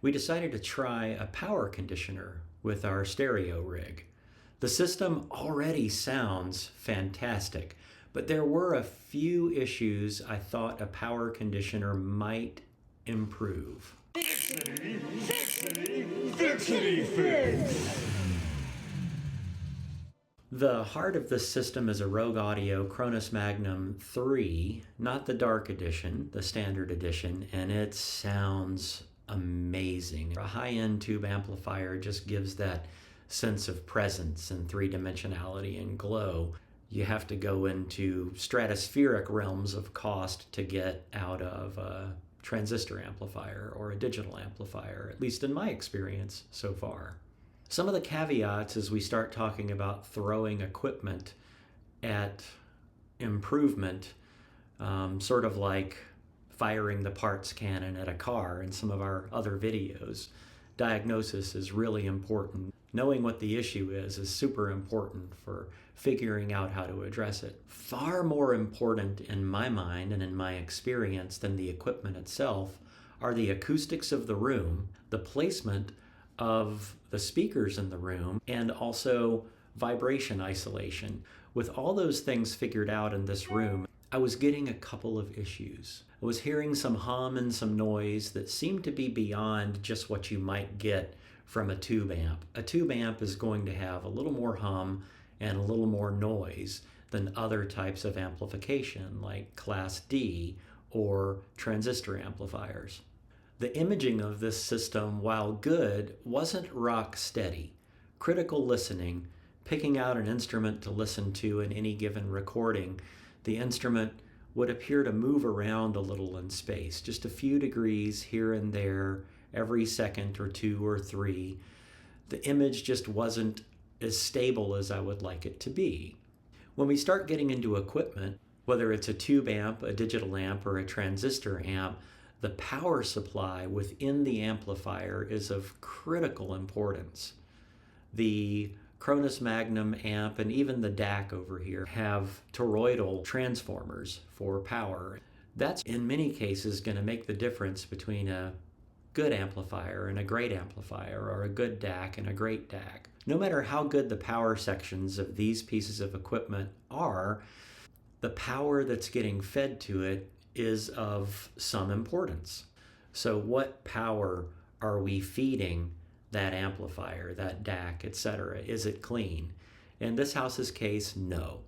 we decided to try a power conditioner with our stereo rig. The system already sounds fantastic, but there were a few issues I thought a power conditioner might improve. Fixity fix! The heart of this system is a Rogue Audio Cronus Magnum 3, not the dark edition, the standard edition, and it sounds amazing. A high-end tube amplifier just gives that sense of presence and three-dimensionality and glow. You have to go into stratospheric realms of cost to get out of a transistor amplifier or a digital amplifier, at least in my experience so far. Some of the caveats as we start talking about throwing equipment at improvement, sort of like firing the parts cannon at a car in some of our other videos. Diagnosis is really important. Knowing what the issue is super important for figuring out how to address it. Far more important in my mind and in my experience than the equipment itself are the acoustics of the room, the placement of the speakers in the room, and also vibration isolation. With all those things figured out in this room, I was getting a couple of issues. I was hearing some hum and some noise that seemed to be beyond just what you might get from a tube amp. A tube amp is going to have a little more hum and a little more noise than other types of amplification like Class D or transistor amplifiers. The imaging of this system, while good, wasn't rock steady. Critical listening, picking out an instrument to listen to in any given recording, the instrument would appear to move around a little in space, just a few degrees here and there, every second or two or three. The image just wasn't as stable as I would like it to be. When we start getting into equipment, whether it's a tube amp, a digital amp, or a transistor amp, the power supply within the amplifier is of critical importance. The Cronus Magnum amp and even the DAC over here have toroidal transformers for power. That's in many cases going to make the difference between a good amplifier and a great amplifier, or a good DAC and a great DAC. No matter how good the power sections of these pieces of equipment are, the power that's getting fed to it is of some importance. So what power are we feeding that amplifier, that DAC, etc.? Is it clean? In this house's case, no.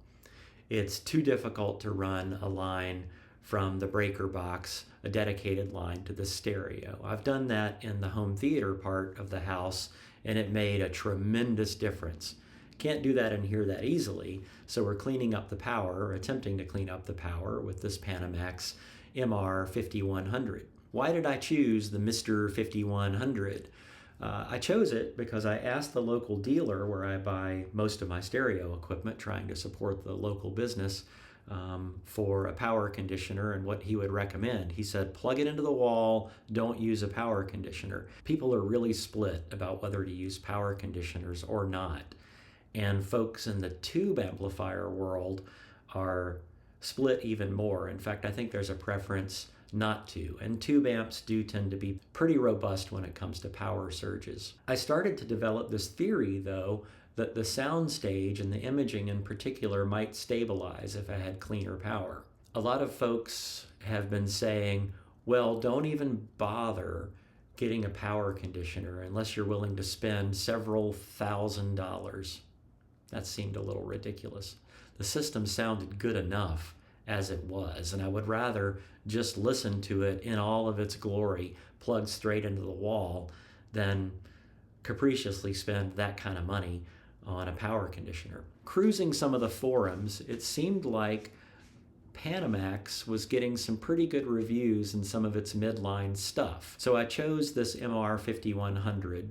It's too difficult to run a line from the breaker box, a dedicated line, to the stereo. I've done that in the home theater part of the house, and it made a tremendous difference. Can't do that in here that easily, so we're cleaning up the power, or attempting to clean up the power, with this Panamax MR5100. Why did I choose the Mr. 5100? I chose it because I asked the local dealer where I buy most of my stereo equipment, trying to support the local business, for a power conditioner and what he would recommend. He said, plug it into the wall, don't use a power conditioner. People are really split about whether to use power conditioners or not. And folks in the tube amplifier world are split even more. In fact, I think there's a preference not to. And tube amps do tend to be pretty robust when it comes to power surges. I started to develop this theory, though, that the soundstage and the imaging in particular might stabilize if I had cleaner power. A lot of folks have been saying, well, don't even bother getting a power conditioner unless you're willing to spend several $1,000s. That seemed a little ridiculous. The system sounded good enough as it was, and I would rather just listen to it in all of its glory, plugged straight into the wall, than capriciously spend that kind of money on a power conditioner. Cruising some of the forums, it seemed like Panamax was getting some pretty good reviews in some of its midline stuff. So I chose this MR5100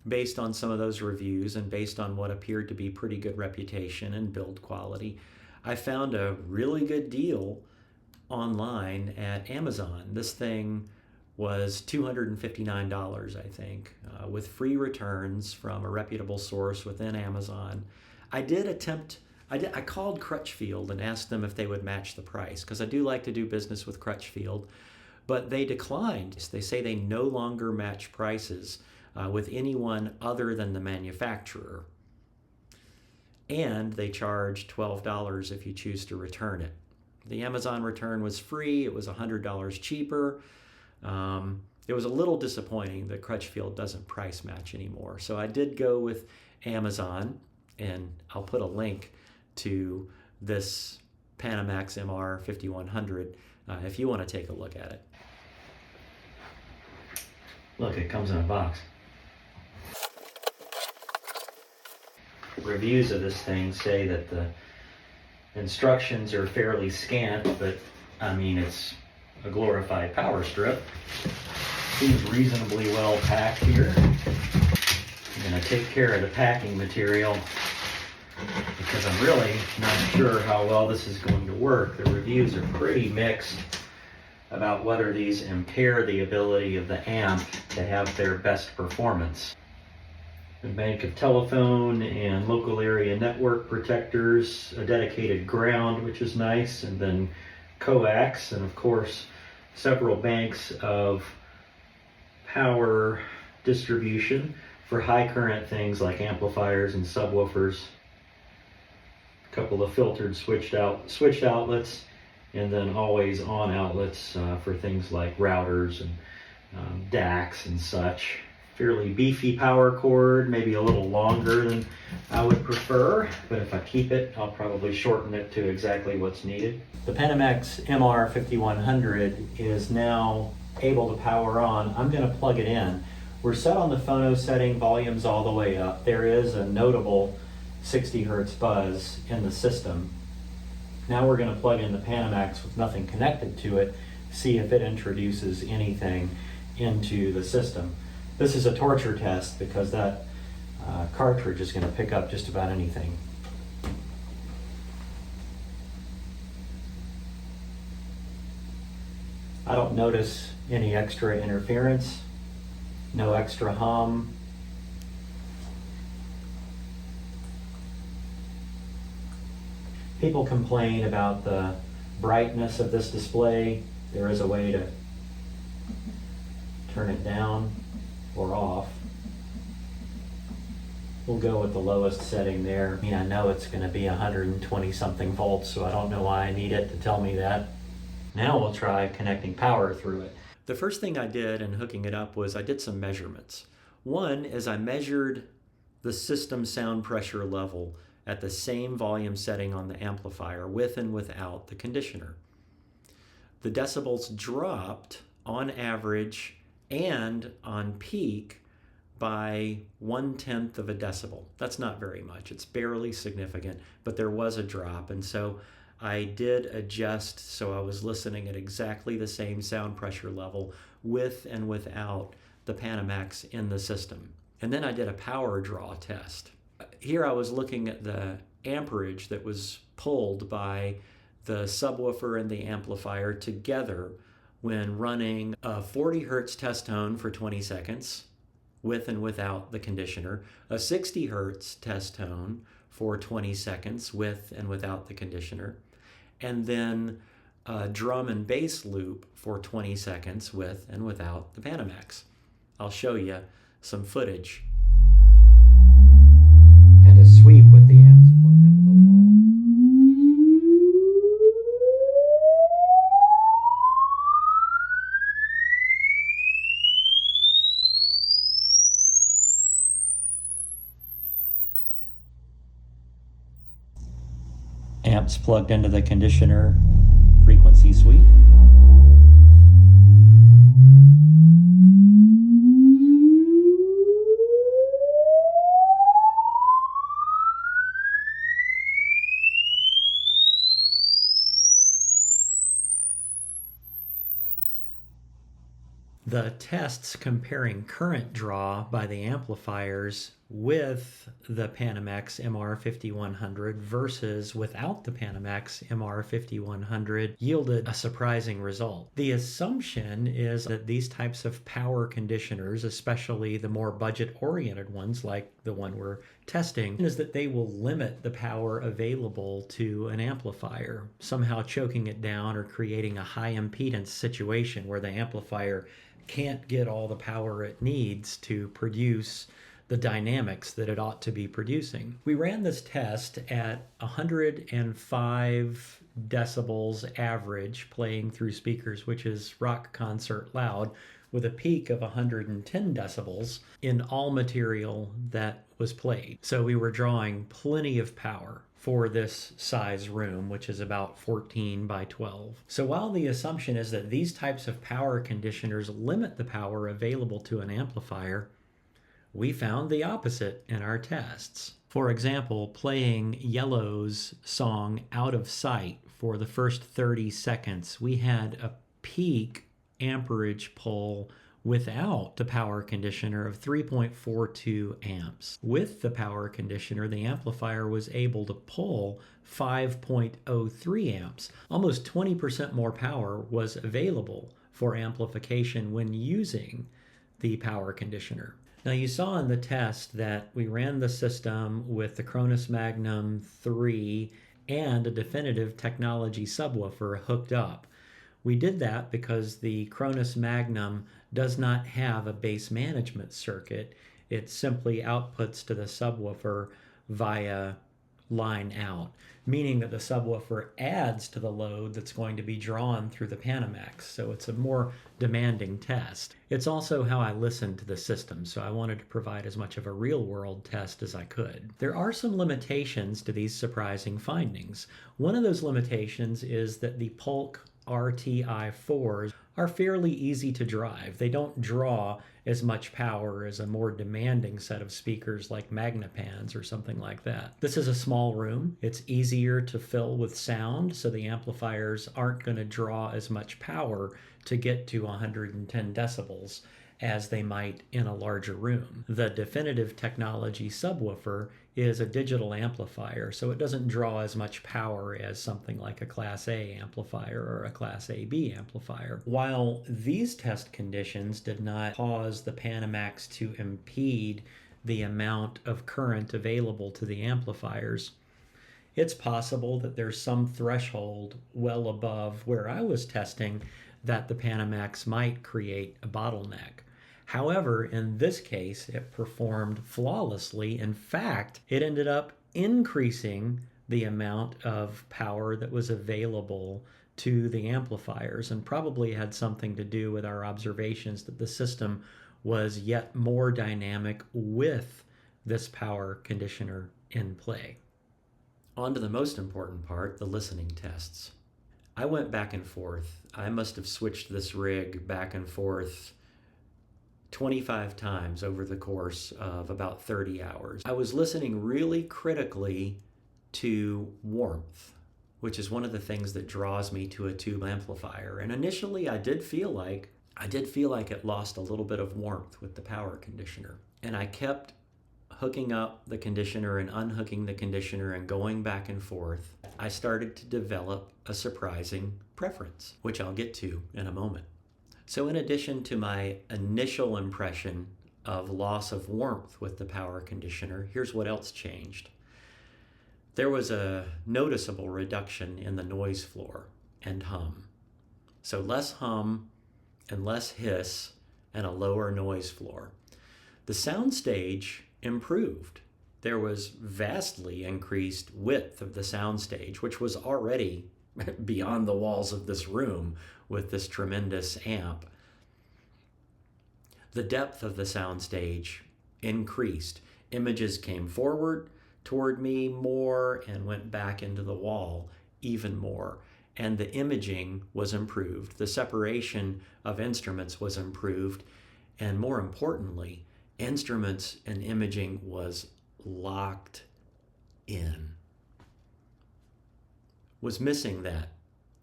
based on some of those reviews and based on what appeared to be pretty good reputation and build quality. I found a really good deal online at Amazon. This thing was $259, I think, with free returns from a reputable source within Amazon. I called Crutchfield and asked them if they would match the price, because I do like to do business with Crutchfield. but they declined. They say they no longer match prices with anyone other than the manufacturer. And they charge $12 if you choose to return it. The Amazon return was free. It was $100 cheaper. It was a little disappointing that Crutchfield doesn't price match anymore. So I did go with Amazon, and I'll put a link to this Panamax MR5100 if you want to take a look at it. Look, it comes in a box. Reviews of this thing say that the instructions are fairly scant, but I mean, it's a glorified power strip. Seems reasonably well packed here. I'm going to take care of the packing material because I'm really not sure how well this is going to work. The reviews are pretty mixed about whether these impair the ability of the amp to have their best performance. A bank of telephone and local area network protectors, a dedicated ground, which is nice, and then coax, and of course several banks of power distribution for high current things like amplifiers and subwoofers, a couple of filtered switched outlets, and then always on outlets for things like routers and DACs and such. Fairly beefy power cord, maybe a little longer than I would prefer, but if I keep it, I'll probably shorten it to exactly what's needed. The Panamax MR5100 is now able to power on. I'm going to plug it in. We're set on the phono setting, volumes all the way up. There is a notable 60 hertz buzz in the system. Now we're going to plug in the Panamax with nothing connected to it, see if it introduces anything into the system. This is a torture test because that cartridge is going to pick up just about anything. I don't notice any extra interference, no extra hum. People complain about the brightness of this display. There is a way to turn it down or off. We'll go with the lowest setting there. I mean, I know it's going to be 120 something volts, so I don't know why I need it to tell me that. Now we'll try connecting power through it. The first thing I did in hooking it up was I did some measurements. One is I measured the system sound pressure level at the same volume setting on the amplifier with and without the conditioner. The decibels dropped on average and on peak by 1/10 of a decibel. That's not very much. It's barely significant, but there was a drop. And so I did adjust so I was listening at exactly the same sound pressure level with and without the Panamax in the system. And then I did a power draw test. Here I was looking at the amperage that was pulled by the subwoofer and the amplifier together when running a 40 hertz test tone for 20 seconds with and without the conditioner, a 60 hertz test tone for 20 seconds with and without the conditioner, and then a drum and bass loop for 20 seconds with and without the Panamax. I'll show you some footage. And a sweep with the amps plugged into the wall. Amps plugged into the conditioner, frequency sweep. The tests comparing current draw by the amplifiers with the Panamax MR5100 versus without the Panamax MR5100 yielded a surprising result. The assumption is that these types of power conditioners, especially the more budget-oriented ones like the one we're testing, is that they will limit the power available to an amplifier, somehow choking it down or creating a high impedance situation where the amplifier can't get all the power it needs to produce the dynamics that it ought to be producing. We ran this test at 105 decibels average playing through speakers, which is rock concert loud, with a peak of 110 decibels in all material that was played. So we were drawing plenty of power for this size room, which is about 14 by 12. So while the assumption is that these types of power conditioners limit the power available to an amplifier, we found the opposite in our tests. For example, playing Yellow's song Out of Sight for the first 30 seconds, we had a peak amperage pull without the power conditioner of 3.42 amps. With the power conditioner, the amplifier was able to pull 5.03 amps. Almost 20% more power was available for amplification when using the power conditioner. Now you saw in the test that we ran the system with the Cronus Magnum 3 and a definitive technology subwoofer hooked up. We did that because the Cronus Magnum does not have a bass management circuit. It simply outputs to the subwoofer via line out, meaning that the subwoofer adds to the load that's going to be drawn through the Panamax. So it's a more demanding test. It's also how I listened to the system, so I wanted to provide as much of a real-world test as I could. There are some limitations to these surprising findings. One of those limitations is that the Polk RTI4s are fairly easy to drive. They don't draw as much power as a more demanding set of speakers like Magnapans or something like that. This is a small room. It's easier to fill with sound, so the amplifiers aren't going to draw as much power to get to 110 decibels as they might in a larger room. The definitive technology subwoofer is a digital amplifier, so it doesn't draw as much power as something like a Class A amplifier or a Class AB amplifier. While these test conditions did not cause the Panamax to impede the amount of current available to the amplifiers, it's possible that there's some threshold well above where I was testing that the Panamax might create a bottleneck. However, in this case, it performed flawlessly. In fact, it ended up increasing the amount of power that was available to the amplifiers, and probably had something to do with our observations that the system was yet more dynamic with this power conditioner in play. On to the most important part, the listening tests. I went back and forth. I must have switched this rig back and forth 25 times over the course of about 30 hours. I was listening really critically to warmth, which is one of the things that draws me to a tube amplifier. And initially I did feel like it lost a little bit of warmth with the power conditioner. And I kept hooking up the conditioner and unhooking the conditioner and going back and forth. I started to develop a surprising preference, which I'll get to in a moment. So in addition to my initial impression of loss of warmth with the power conditioner, here's what else changed. There was a noticeable reduction in the noise floor and hum. So less hum and less hiss and a lower noise floor. The soundstage improved. There was vastly increased width of the soundstage, which was already beyond the walls of this room with this tremendous amp. The depth of the soundstage increased. Images came forward toward me more and went back into the wall even more. And the imaging was improved. The separation of instruments was improved. And more importantly, instruments and imaging was locked in. Was missing that.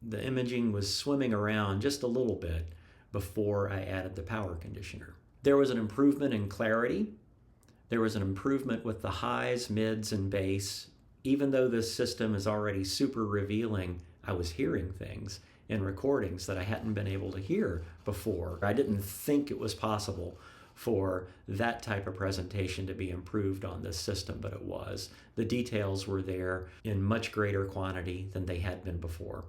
The imaging was swimming around just a little bit before I added the power conditioner. There was an improvement in clarity. There was an improvement with the highs, mids, and bass. Even though this system is already super revealing, I was hearing things in recordings that I hadn't been able to hear before. I didn't think it was possible for that type of presentation to be improved on this system, but it was. The details were there in much greater quantity than they had been before.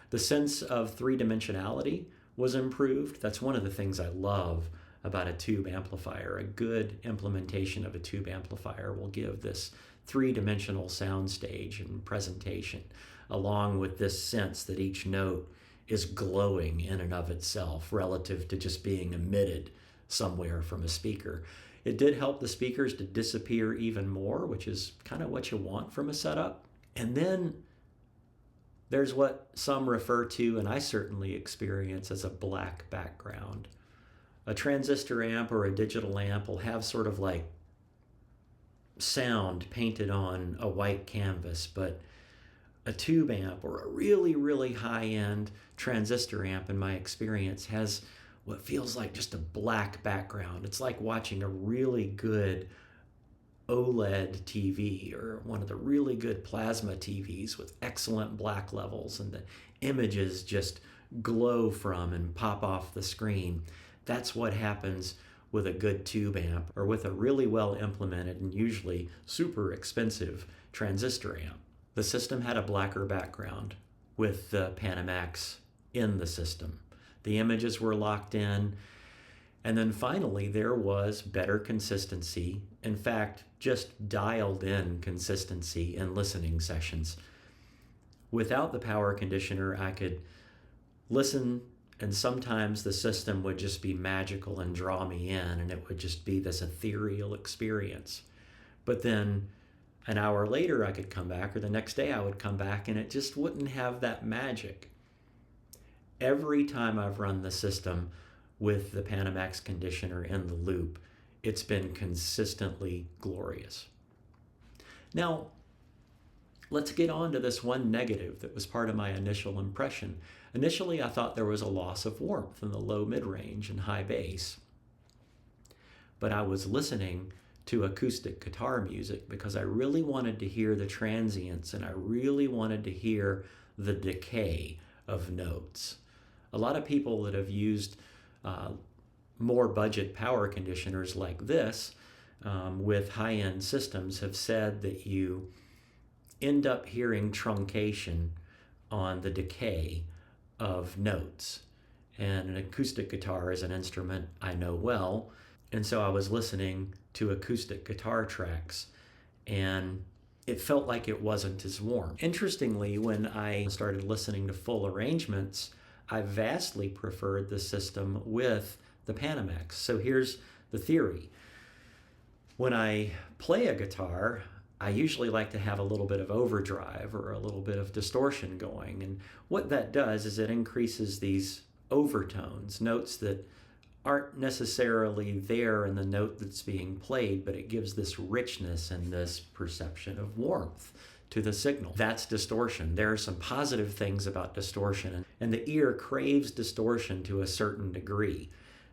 The sense of three-dimensionality was improved. That's one of the things I love about a tube amplifier. A good implementation of a tube amplifier will give this three-dimensional sound stage and presentation, along with this sense that each note is glowing in and of itself relative to just being emitted somewhere from a speaker. It did help the speakers to disappear even more, which is kind of what you want from a setup. And then there's what some refer to, and I certainly experience, as a black background. A transistor amp or a digital amp will have sort of like sound painted on a white canvas, but a tube amp or a really, really high-end transistor amp, in my experience, has what feels like just a black background. It's like watching a really good OLED TV or one of the really good plasma TVs with excellent black levels, and the images just glow from and pop off the screen. That's what happens with a good tube amp or with a really well implemented and usually super expensive transistor amp. The system had a blacker background with the Panamax in the system. The images were locked in. And then finally, there was better consistency. In fact, just dialed in consistency in listening sessions. Without the power conditioner, I could listen, and sometimes the system would just be magical and draw me in, and it would just be this ethereal experience. But then an hour later, I could come back, or the next day I would come back, and it just wouldn't have that magic. Every time I've run the system with the Panamax conditioner in the loop, it's been consistently glorious. Now, let's get on to this one negative that was part of my initial impression. Initially, I thought there was a loss of warmth in the low mid-range and high bass. But I was listening to acoustic guitar music because I really wanted to hear the transients, and I really wanted to hear the decay of notes. A lot of people that have used more budget power conditioners like this with high-end systems have said that you end up hearing truncation on the decay of notes. And an acoustic guitar is an instrument I know well, and so I was listening to acoustic guitar tracks, and it felt like it wasn't as warm. Interestingly, when I started listening to full arrangements, I vastly preferred the system with the Panamax. So here's the theory. When I play a guitar, I usually like to have a little bit of overdrive or a little bit of distortion going. And what that does is it increases these overtones, notes that aren't necessarily there in the note that's being played, but it gives this richness and this perception of warmth to the signal. That's distortion. There are some positive things about distortion, and the ear craves distortion to a certain degree.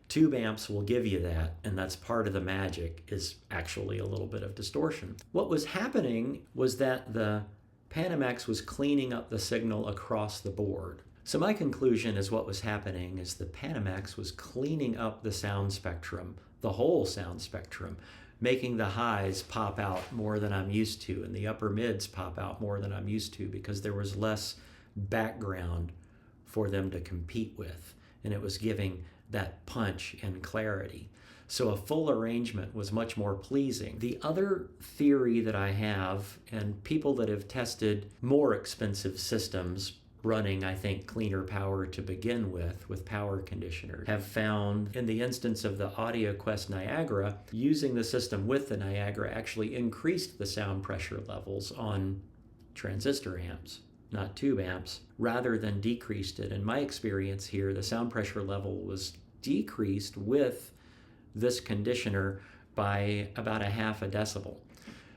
Tube amps will give you that, and that's part of the magic, is actually a little bit of distortion. What was happening was that the Panamax was cleaning up the signal across the board. So my conclusion is what was happening is the Panamax was cleaning up the sound spectrum, the whole sound spectrum, making the highs pop out more than I'm used to and the upper mids pop out more than I'm used to, because there was less background for them to compete with, and it was giving that punch and clarity. So a full arrangement was much more pleasing. The other theory that I have, and people that have tested more expensive systems running, I think, cleaner power to begin with power conditioners, have found in the instance of the AudioQuest Niagara, using the system with the Niagara actually increased the sound pressure levels on transistor amps, not tube amps, rather than decreased it. In my experience here, the sound pressure level was decreased with this conditioner by about a half a decibel.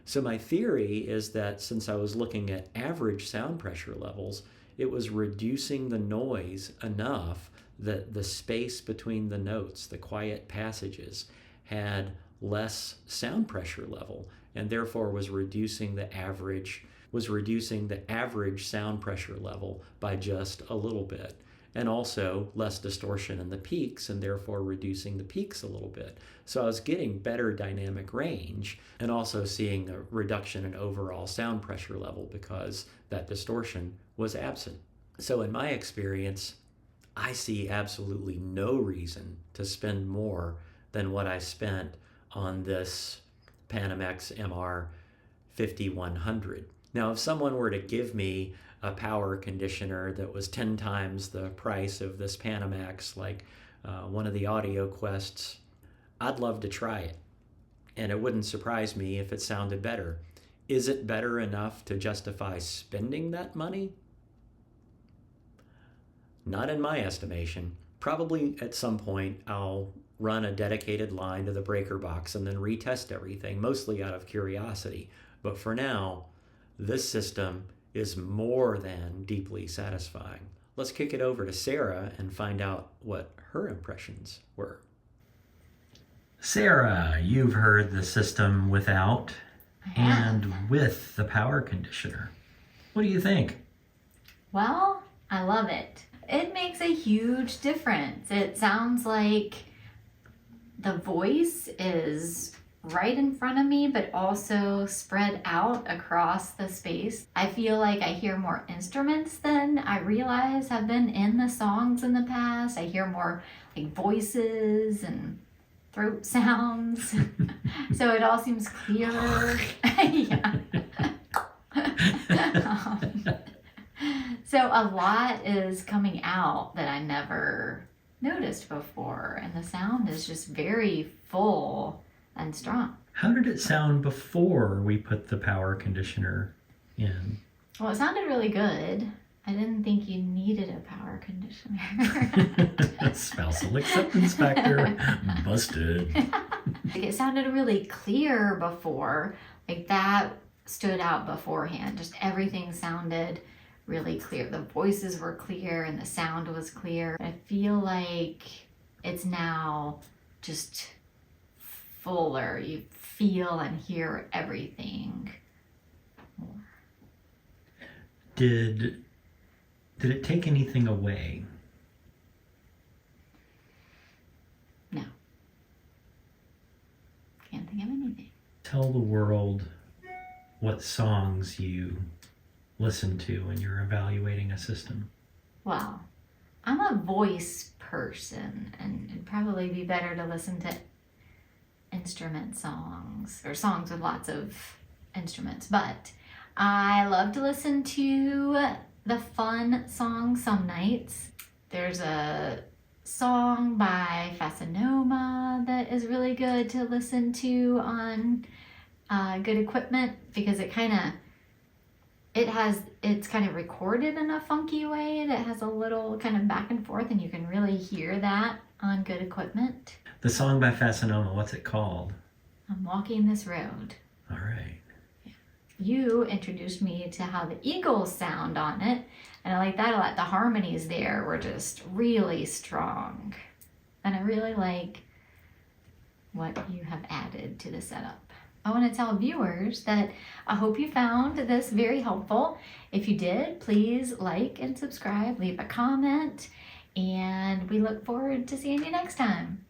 So my theory is that since I was looking at average sound pressure levels, it was reducing the noise enough the space between the notes, the quiet passages, had less sound pressure level, and therefore was reducing the average sound pressure level by just a little bit, and also less distortion in the peaks, and therefore reducing the peaks a little bit. So I was getting better dynamic range and also seeing a reduction in overall sound pressure level because that distortion was absent. So in my experience, I see absolutely no reason to spend more than what I spent on this Panamax MR5100. Now, if someone were to give me a power conditioner that was 10 times the price of this Panamax, like one of the Audio Quests, I'd love to try it. And it wouldn't surprise me if it sounded better. Is it better enough to justify spending that money? Not in my estimation. Probably at some point I'll run a dedicated line to the breaker box and then retest everything, mostly out of curiosity. But for now, this system is more than deeply satisfying. Let's kick it over to Sarah and find out what her impressions were. Sarah, you've heard the system without and with the power conditioner. What do you think? Well, I love it. It makes a huge difference. It sounds like the voice is right in front of me, but also spread out across the space. I feel like I hear more instruments than I realize have been in the songs in the past. I hear more like voices and throat sounds. So it all seems clearer. Yeah. So a lot is coming out that I never noticed before, and the sound is just very full and strong. How did it sound before we put the power conditioner in? Well, it sounded really good. I didn't think you needed a power conditioner. Spousal acceptance factor busted. It sounded really clear before. Like that stood out beforehand. Just everything sounded really clear. The voices were clear and the sound was clear. I feel like it's now just fuller. You feel and hear everything more. Did it take anything away? No. Can't think of anything. Tell the world what songs you listen to when you're evaluating a system. Well, I'm a voice person, and it'd probably be better to listen to instrument songs or songs with lots of instruments, but I love to listen to the fun songs some nights. There's a song by Fasanoma that is really good to listen to on good equipment because it's kind of recorded in a funky way that has a little kind of back and forth, and you can really hear that on good equipment. The song by Fasanoma, what's it called? I'm Walking This Road. All right. You introduced me to how the Eagles sound on it, and I like that a lot. The harmonies there were just really strong, and I really like what you have added to the setup. I want to tell viewers that I hope you found this very helpful. If you did, please like and subscribe, leave a comment, and we look forward to seeing you next time.